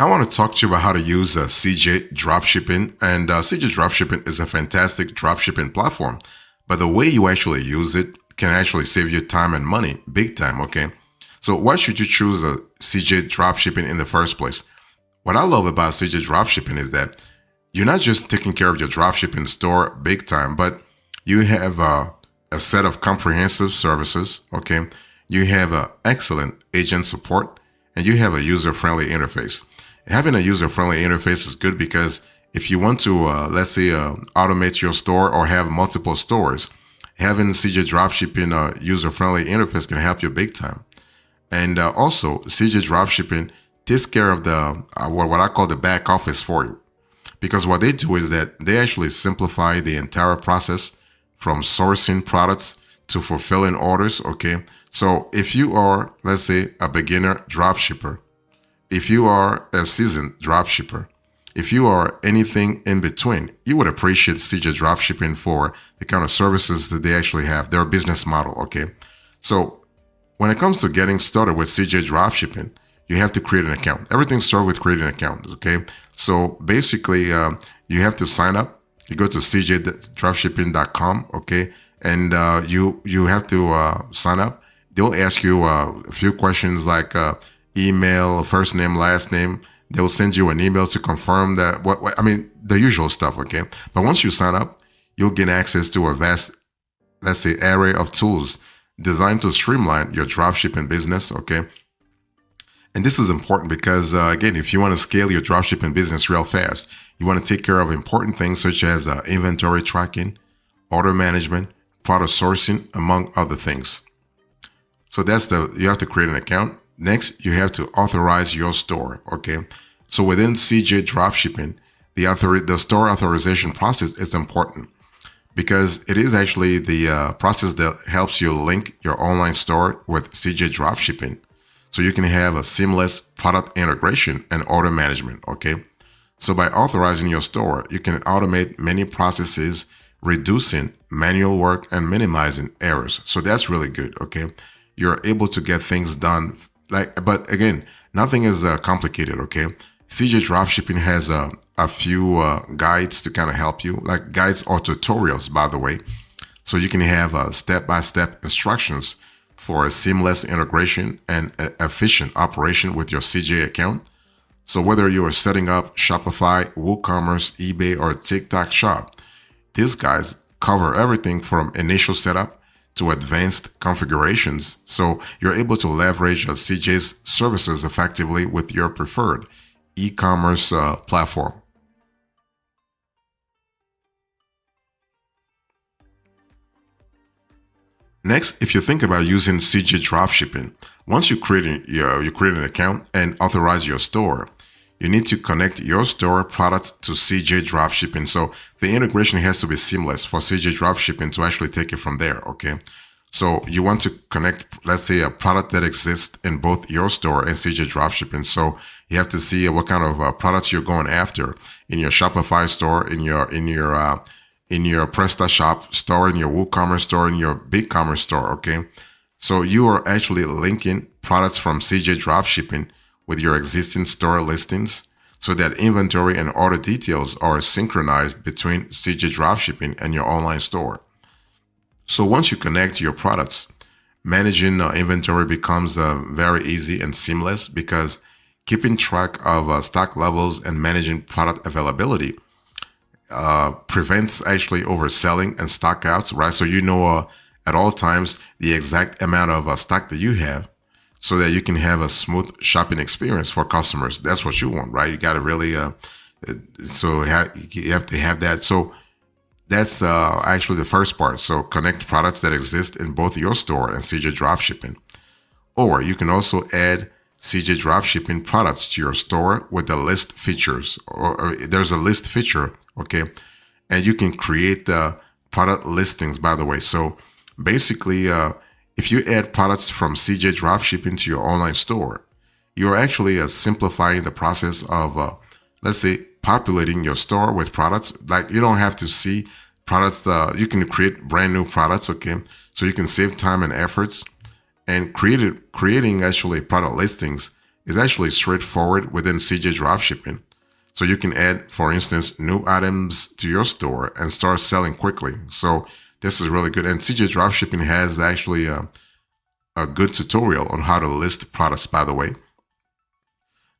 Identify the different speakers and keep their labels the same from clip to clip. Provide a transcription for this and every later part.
Speaker 1: I want to talk to you about how to use CJ Dropshipping. And CJ Dropshipping is a fantastic dropshipping platform. But the way you actually use it can actually save you time and money, big time, okay? So why should you choose CJ Dropshipping in the first place? What I love about CJ Dropshipping is that you're not just taking care of your dropshipping store big time, but you have a set of comprehensive services, okay? You have excellent agent support, and you have a user-friendly interface. Having a user-friendly interface is good because if you want to, let's say, automate your store or have multiple stores, having CJ Dropshipping user-friendly interface can help you big time. And also, CJ Dropshipping takes care of the what I call the back office for you. Because what they do is that they actually simplify the entire process from sourcing products to fulfilling orders, okay? So if you are, let's say, a beginner dropshipper, if you are a seasoned dropshipper, if you are anything in between, you would appreciate CJ Dropshipping for the kind of services that they actually have, their business model, okay? So when it comes to getting started with CJ Dropshipping, you have to create an account. Everything starts with creating an account, okay? So basically, you have to sign up. You go to CJdropshipping.com, okay? And you have to sign up. They'll ask you a few questions like email, first name, last name. They'll send you an email to confirm that, the usual stuff, okay? But once you sign up, you'll gain access to a vast, let's say, array of tools designed to streamline your dropshipping business, okay? And this is important because, again, if you want to scale your dropshipping business real fast, you want to take care of important things such as inventory tracking, order management, product sourcing, among other things. So you have to create an account. Next, you have to authorize your store, okay? So within CJ Dropshipping, the store authorization process is important because it is actually the process that helps you link your online store with CJ Dropshipping. So you can have a seamless product integration and order management, okay? So by authorizing your store, you can automate many processes, reducing manual work and minimizing errors. So that's really good, okay? You're able to get things done, but again, nothing is complicated, okay? CJ Dropshipping has a few guides to kind of help you, like guides or tutorials, by the way. So you can have step-by-step instructions for a seamless integration and efficient operation with your CJ account. So whether you are setting up Shopify, WooCommerce, eBay, or TikTok shop, these guys cover everything from initial setup to advanced configurations. So you're able to leverage CJ's services effectively with your preferred e-commerce platform. Next, if you think about using CJ Dropshipping, once you create an account and authorize your store, you need to connect your store products to CJ Dropshipping. So the integration has to be seamless for CJ Dropshipping to actually take it from there, okay? So you want to connect, let's say, a product that exists in both your store and CJ Dropshipping. So you have to see what kind of products you're going after in your Shopify store, in your PrestaShop store, in your WooCommerce store, in your BigCommerce store, okay? So you are actually linking products from CJ Dropshipping with your existing store listings so that inventory and order details are synchronized between CJ Dropshipping and your online store. So once you connect your products, managing inventory becomes very easy and seamless because keeping track of stock levels and managing product availability prevents actually overselling and stockouts, right? So you know at all times the exact amount of stock that you have so that you can have a smooth shopping experience for customers. That's what you want, right? You got to really, you have to have that. So that's actually the first part. So connect products that exist in both your store and CJ Dropshipping. Or you can also add CJ Dropshipping products to your store with the list features, or there's a list feature, okay? And you can create product listings, by the way. So basically, if you add products from CJ Dropshipping to your online store, you're actually simplifying the process of, let's say, populating your store with products. Like you don't have to see products, you can create brand new products, okay? So you can save time and efforts. And creating actually product listings is actually straightforward within CJ Dropshipping. So you can add, for instance, new items to your store and start selling quickly. So this is really good. And CJ Dropshipping has actually a good tutorial on how to list products, by the way.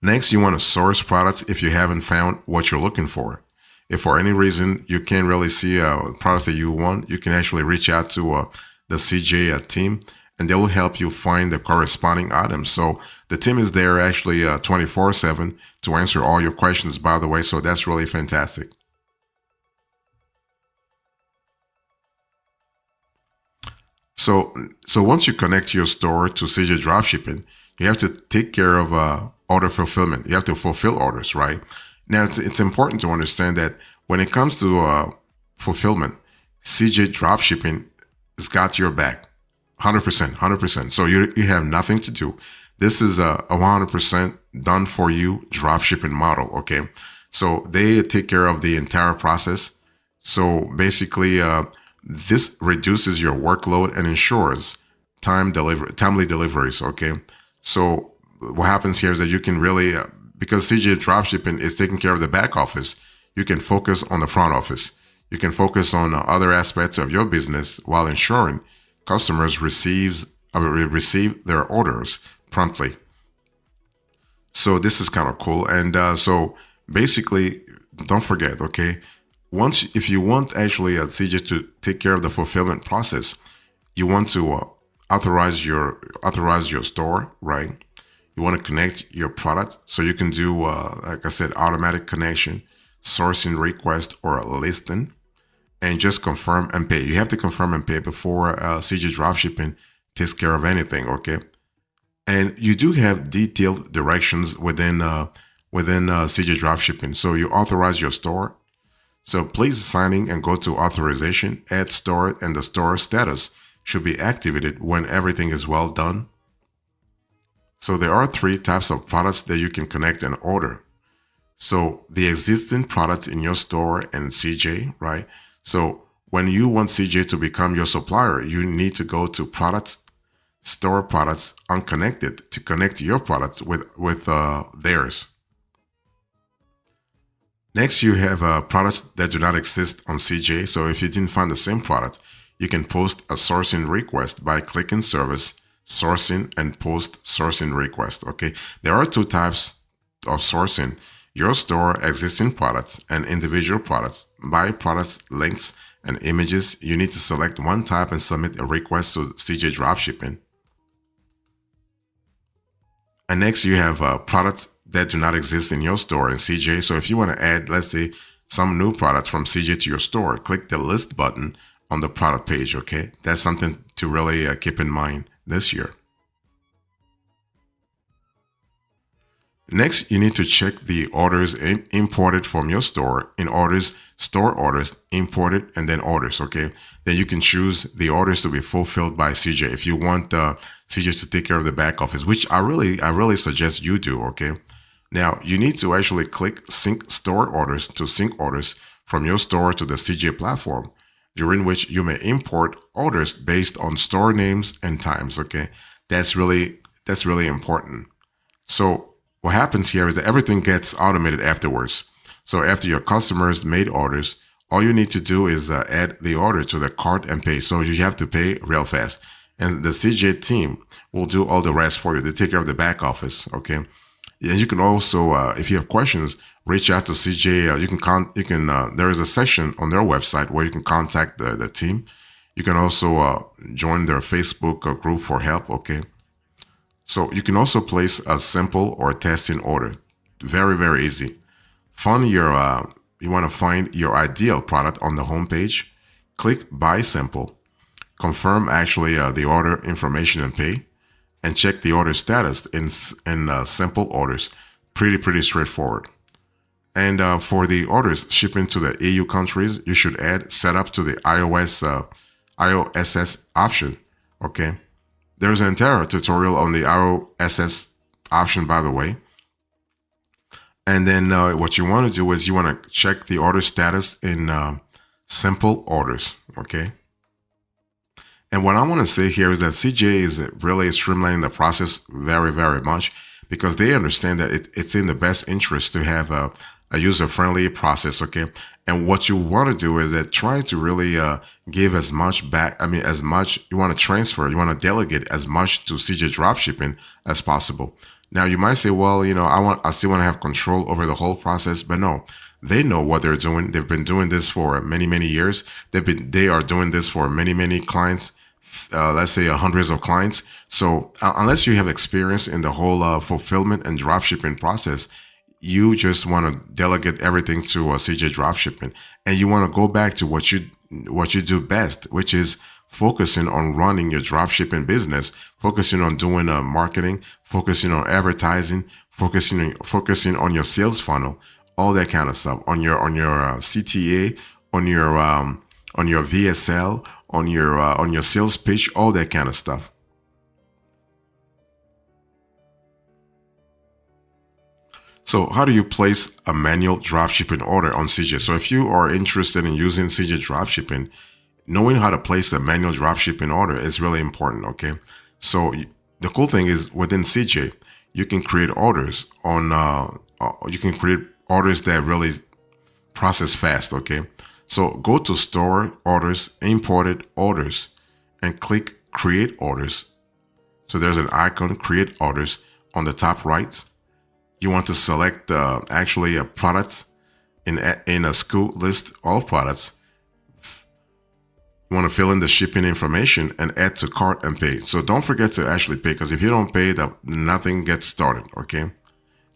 Speaker 1: Next, you want to source products if you haven't found what you're looking for. If for any reason you can't really see products that you want, you can actually reach out to the CJ team, and they will help you find the corresponding items. So the team is there actually 24/7 to answer all your questions, by the way. So that's really fantastic. So once you connect your store to CJ Dropshipping, you have to take care of order fulfillment. You have to fulfill orders, right? Now, it's important to understand that when it comes to fulfillment, CJ Dropshipping has got your back, 100%, 100%. So you have nothing to do. This is a 100% done for you dropshipping model, okay? So they take care of the entire process. So basically, this reduces your workload and ensures timely deliveries, okay? So what happens here is that you can really, because CJ Dropshipping is taking care of the back office, you can focus on the front office. You can focus on other aspects of your business while ensuring customers receive their orders promptly. So this is kind of cool. And so basically, don't forget, okay? If you want actually CJ to take care of the fulfillment process, you want to authorize your store, right? You want to connect your product, so you can do, like I said, automatic connection, sourcing request, or a listing, and just confirm and pay. You have to confirm and pay before CJ Dropshipping takes care of anything, okay? And you do have detailed directions within CJ Dropshipping. So you authorize your store. So please sign in and go to authorization, add store, and the store status should be activated when everything is well done. So there are 3 types of products that you can connect and order. So the existing products in your store and CJ, right? So when you want CJ to become your supplier, you need to go to products, store products unconnected to connect your products with theirs. Next, you have products that do not exist on CJ. So if you didn't find the same product, you can post a sourcing request by clicking service, sourcing, and post sourcing request. Okay, there are 2 types of sourcing: your store existing products and individual products. By products, links, and images, you need to select one type and submit a request to CJ Dropshipping. And next, you have products that do not exist in your store in CJ. So if you want to add, let's say, some new products from CJ to your store, click the list button on the product page, okay? That's something to really keep in mind this year. Next, you need to check the orders imported from your store in orders, store orders, imported, and then orders, okay? Then you can choose the orders to be fulfilled by CJ if you want CJ to take care of the back office, which I really suggest you do, okay? Now, you need to actually click sync store orders to sync orders from your store to the CJ platform, during which you may import orders based on store names and times, okay? That's really important. So what happens here is that everything gets automated afterwards. So after your customers made orders, all you need to do is add the order to the cart and pay. So you have to pay real fast. And the CJ team will do all the rest for you. They take care of the back office, okay? And you can also, if you have questions, reach out to CJ. There is a section on their website where you can contact the team. You can also join their Facebook group for help, okay? So you can also place a simple or testing order. Very, very easy. You want to find your ideal product on the homepage. Click Buy Simple. Confirm actually the order information and pay. And check the order status in simple orders. Pretty straightforward. And for the orders shipping to the EU countries, you should add setup to the IOSS option. Okay. There's an entire tutorial on the IOSS option, by the way. And then what you want to do is you want to check the order status in simple orders. Okay. And what I want to say here is that CJ is really streamlining the process very, very much, because they understand that it's in the best interest to have a user-friendly process, okay? And what you want to do is that try to really give as much back. I mean, as much you want to transfer, you want to delegate as much to CJ Dropshipping as possible. Now you might say, well, I still want to have control over the whole process, but no, they know what they're doing. They've been doing this for many, many years. They are doing this for many, many clients. Let's say hundreds of clients. So unless you have experience in the whole fulfillment and dropshipping process, you just want to delegate everything to CJ Dropshipping, and you want to go back to what you do best, which is focusing on running your dropshipping business, focusing on doing marketing, focusing on advertising, focusing on your sales funnel, all that kind of stuff, on your CTA, on your VSL, on your sales pitch, all that kind of stuff. So how do you place a manual dropshipping order on CJ? So if you are interested in using CJ Dropshipping, knowing how to place a manual dropshipping order is really important, okay? So the cool thing is within CJ, you can create orders that really process fast, okay? So go to store orders, imported orders, and click create orders. So there's an icon, create orders, on the top right. You want to select actually a product in a SKU list, all products. You want to fill in the shipping information and add to cart and pay. So don't forget to actually pay, because if you don't pay, nothing gets started, okay?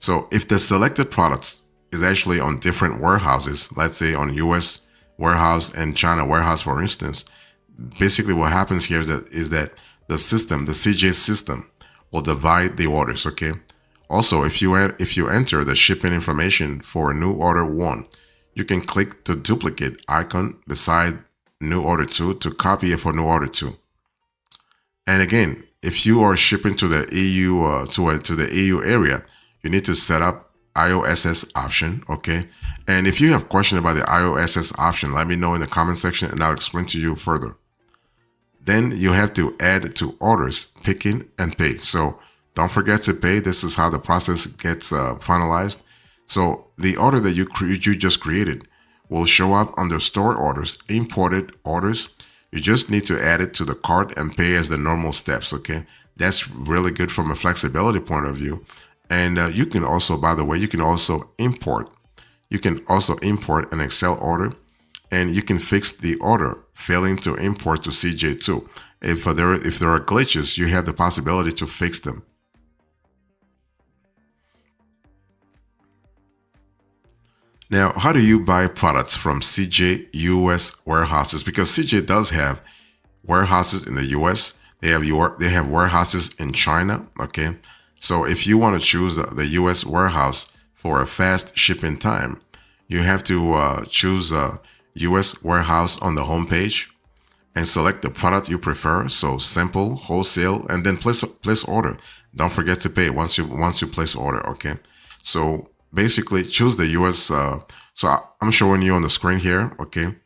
Speaker 1: So if the selected products is actually on different warehouses, let's say on US warehouse and China warehouse, for instance, basically what happens here is that the system, the CJ system, will divide the orders, okay? Also, if you enter the shipping information for new order 1, you can click the duplicate icon beside new order 2 to copy it for new order 2. And again, if you are shipping to the EU to the EU area, you need to set up IOSS option, okay? And if you have questions about the IOSS option, let me know in the comment section and I'll explain to you further. Then you have to add to orders, picking and pay. So don't forget to pay. This is how the process gets finalized. So the order that you just created will show up under store orders, imported orders. You just need to add it to the cart and pay as the normal steps, okay? That's really good from a flexibility point of view. And you can also, by the way, you can also import. You can also import an Excel order, and you can fix the order failing to import to CJ too. If there are glitches, you have the possibility to fix them. Now, how do you buy products from CJ US warehouses? Because CJ does have warehouses in the US. They have warehouses in China, okay? So if you want to choose the US warehouse for a fast shipping time, you have to choose a US warehouse on the home page and select the product you prefer. So simple, wholesale, and then place order. Don't forget to pay once you place order, okay? So basically choose the US, so I'm showing you on the screen here, okay?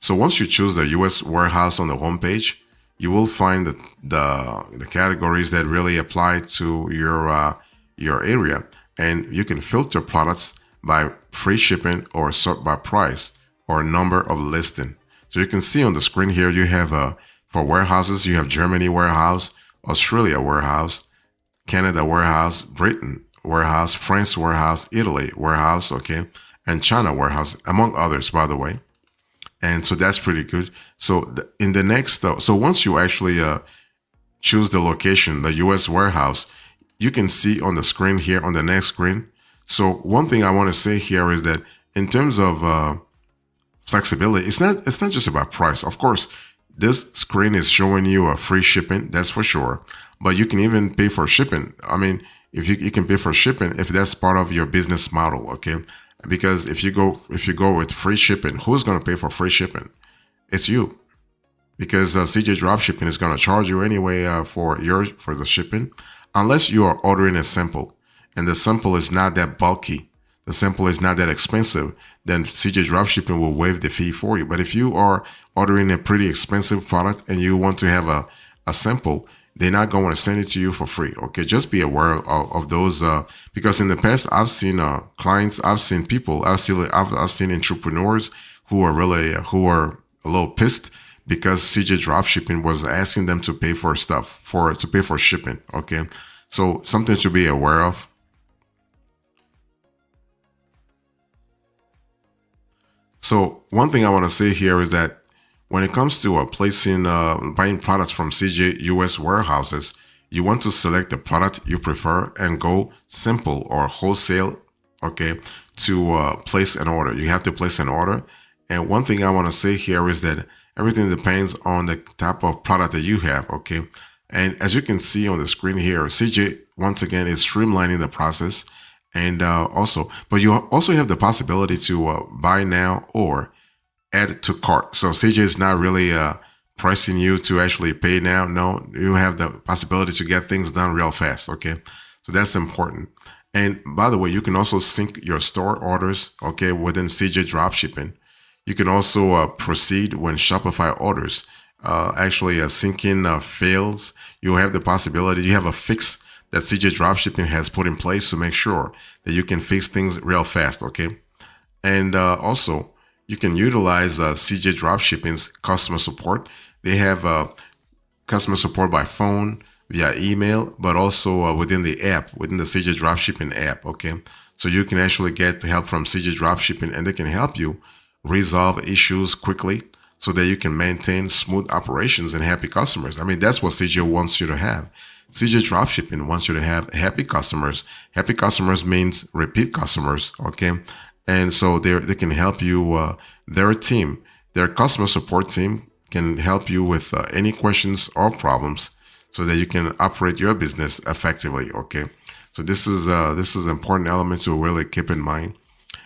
Speaker 1: So once you choose the US warehouse on the home page, you will find the categories that really apply to your area, and you can filter products by free shipping or sort by price or number of listing. So you can see on the screen here, you have for warehouses, you have Germany warehouse, Australia warehouse, Canada warehouse, Britain warehouse, France warehouse, Italy warehouse, okay, and China warehouse, among others, by the way. And so that's pretty good. So in the next, so once you actually choose the location, the US warehouse, you can see on the screen here, on the next screen. So one thing I want to say here is that in terms of flexibility, it's not just about price. Of course, this screen is showing you a free shipping, that's for sure. But you can even pay for shipping. I mean, if you can pay for shipping if that's part of your business model, okay? Because if you go with free shipping, who's going to pay for free shipping? It's you, because CJ Dropshipping is going to charge you anyway for the shipping, unless you are ordering a sample, and the sample is not that bulky, the sample is not that expensive. Then CJ Dropshipping will waive the fee for you. But if you are ordering a pretty expensive product and you want to have a sample, they're not going to send it to you for free. Okay, just be aware of those because in the past I've seen clients, I've seen people, I've seen entrepreneurs who are really who are a little pissed because CJ Dropshipping was asking them to pay for stuff to pay for shipping. Okay, so something to be aware of. So one thing I want to say here is that when it comes to buying products from CJ US warehouses, you want to select the product you prefer and go simple or wholesale, okay, to place an order. You have to place an order. And one thing I want to say here is that everything depends on the type of product that you have, okay? And as you can see on the screen here, CJ, once again, is streamlining the process. And but you also have the possibility to buy now or add to cart. So CJ is not really pressing you to actually pay now. No, you have the possibility to get things done real fast. Okay, so that's important. And by the way, you can also sync your store orders, okay, within CJ Dropshipping. You can also proceed when Shopify orders actually syncing fails. You have the possibility. You have a fix that CJ Dropshipping has put in place to make sure that you can fix things real fast, okay? And also, you can utilize CJ Dropshipping's customer support. They have customer support by phone, via email, but also within the app, within the CJ Dropshipping app, okay? So you can actually get help from CJ Dropshipping and they can help you resolve issues quickly so that you can maintain smooth operations and happy customers. I mean, that's what CJ wants you to have. CJ Dropshipping wants you to have happy customers. Happy customers means repeat customers, okay? And so they can help you, their team, their customer support team can help you with any questions or problems so that you can operate your business effectively, okay? So this is an important element to really keep in mind.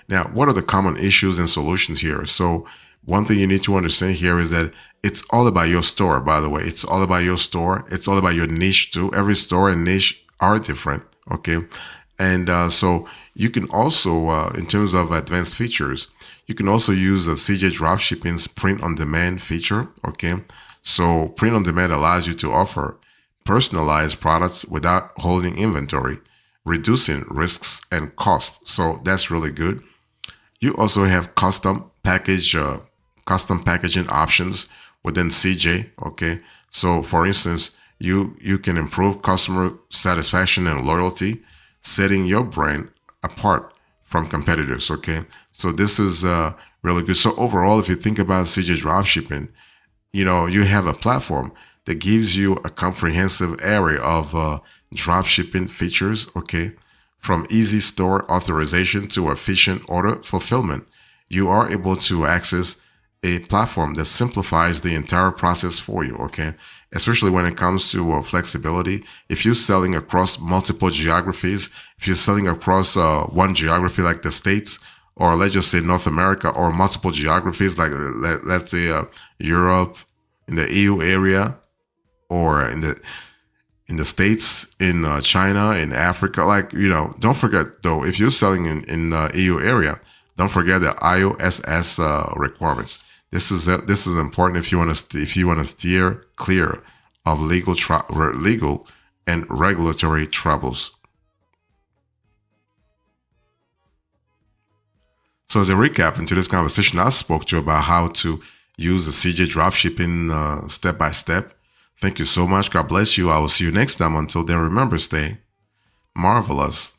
Speaker 1: Now, what are the common issues and solutions here? So one thing you need to understand here is that it's all about your store, by the way. It's all about your store. It's all about your niche too. Every store and niche are different, okay? And so you can also, in terms of advanced features, you can also use CJ Dropshipping's print on demand feature, okay? So print on demand allows you to offer personalized products without holding inventory, reducing risks and costs. So that's really good. You also have custom packaging options within CJ, okay? So for instance, you can improve customer satisfaction and loyalty, setting your brand apart from competitors, okay? So this is really good. So overall, if you think about CJ Dropshipping, you have a platform that gives you a comprehensive array of dropshipping features, okay? From easy store authorization to efficient order fulfillment, you are able to access a platform that simplifies the entire process for you, okay? Especially when it comes to flexibility. If you're selling across multiple geographies, if you're selling across one geography like the States, or let's just say North America, or multiple geographies like let's say Europe, in the EU area, or in the States, in China, in Africa, don't forget though, if you're selling in the EU area, don't forget the IOSS requirements. This is important if you want to steer clear of legal and regulatory troubles. So as a recap into this conversation, I spoke to you about how to use the CJ Dropshipping step by step. Thank you so much. God bless you. I will see you next time. Until then, remember, stay marvelous.